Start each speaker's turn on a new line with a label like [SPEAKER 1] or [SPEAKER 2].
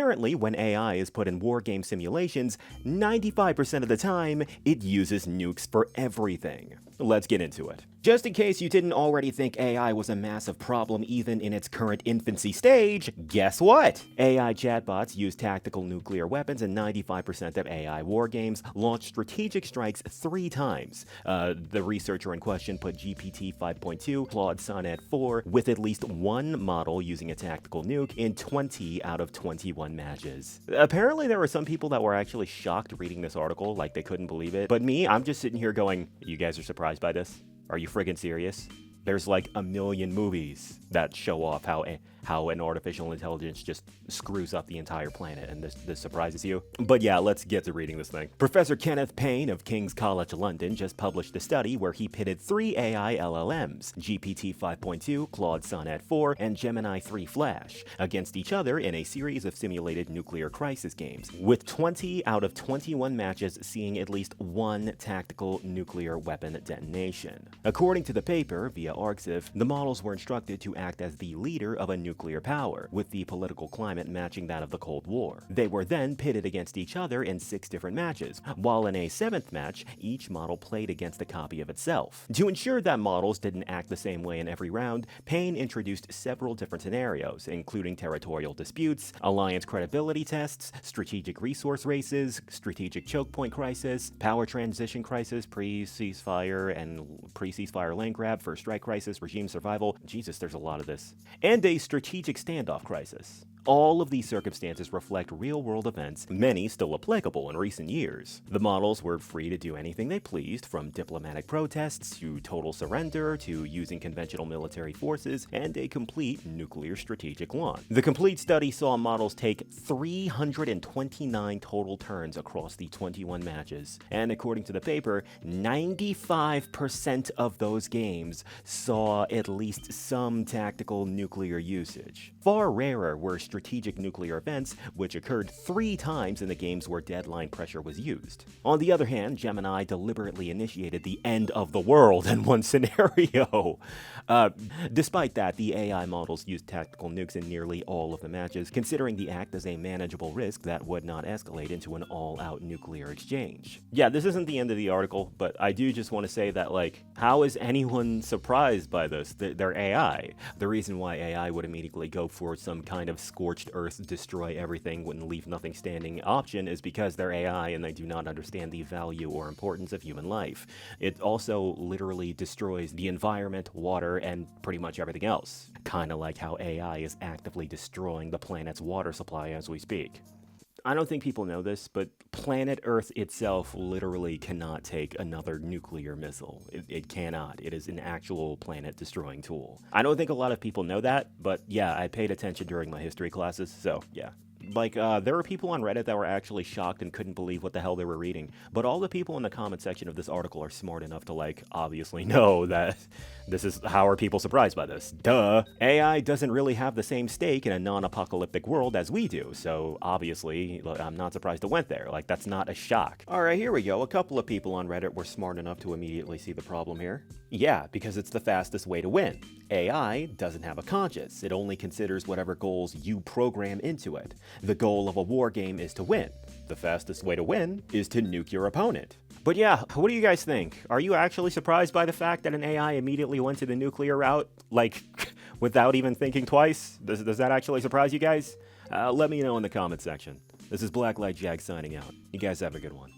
[SPEAKER 1] Apparently, when AI is put in wargame simulations, 95% of the time, it uses nukes for everything. Let's get into it. Just in case you didn't already think AI was a massive problem even in its current infancy stage, guess what? AI chatbots use tactical nuclear weapons, and 95% of AI wargames launch strategic strikes 3 times. The researcher in question put GPT 5.2, Claude Sonnet 4, with at least one model using a tactical nuke in 20 out of 21 matches. Apparently there were some people that were actually shocked reading this article, like they couldn't believe it. But me, I'm just sitting here going, you guys are surprised by this? Are you friggin' serious? There's like a million movies that show off how an artificial intelligence just screws up the entire planet, and this surprises you? But yeah, let's get to reading this thing. Professor Kenneth Payne of King's College London just published a study where he pitted 3 AI LLMs, GPT 5.2, Claude Sonnet 4, and Gemini 3 Flash, against each other in a series of simulated nuclear crisis games, with 20 out of 21 matches seeing at least one tactical nuclear weapon detonation. According to the paper, via Arxiv, the models were instructed to act as the leader of a nuclear power, with the political climate matching that of the Cold War. They were then pitted against each other in 6 different matches, while in a 7th match, each model played against a copy of itself. To ensure that models didn't act the same way in every round, Payne introduced several different scenarios, including territorial disputes, alliance credibility tests, strategic resource races, strategic choke point crisis, power transition crisis, pre-ceasefire land grab, first strike crisis, regime survival. Jesus, there's a lot of this. And a strategic standoff crisis. All of these circumstances reflect real-world events, many still applicable in recent years. The models were free to do anything they pleased, from diplomatic protests to total surrender to using conventional military forces and a complete nuclear strategic launch. The complete study saw models take 329 total turns across the 21 matches, and according to the paper, 95% of those games saw at least some tactical nuclear usage. Far rarer were strategic nuclear events, which occurred 3 times in the games where deadline pressure was used. On the other hand, Gemini deliberately initiated the end of the world in one scenario. Despite that, the AI models used tactical nukes in nearly all of the matches, considering the act as a manageable risk that would not escalate into an all-out nuclear exchange. Yeah, this isn't the end of the article, but I do just want to say that, like, how is anyone surprised by this? They're AI. The reason why AI would immediately go for some kind of scorched earth, destroy everything, wouldn't leave nothing standing option is because they're AI and they do not understand the value or importance of human life. It also literally destroys the environment, water, and pretty much everything else. Kinda like how AI is actively destroying the planet's water supply as we speak. I don't think people know this, but planet Earth itself literally cannot take another nuclear missile. It cannot. It is an actual planet-destroying tool. I don't think a lot of people know that, but yeah, I paid attention during my history classes, so yeah. Like, there were people on Reddit that were actually shocked and couldn't believe what the hell they were reading. But all the people in the comment section of this article are smart enough to, like, obviously know that this is, how are people surprised by this? Duh. AI doesn't really have the same stake in a non-apocalyptic world as we do, so obviously, I'm not surprised it went there. Like, that's not a shock. Alright, here we go. A couple of people on Reddit were smart enough to immediately see the problem here. Yeah, because it's the fastest way to win. AI doesn't have a conscience. It only considers whatever goals you program into it. The goal of a war game is to win. The fastest way to win is to nuke your opponent. But yeah, what do you guys think? Are you actually surprised by the fact that an AI immediately went to the nuclear route? Like, without even thinking twice? Does that actually surprise you guys? Let me know in the comments section. This is Blacklight Jack signing out. You guys have a good one.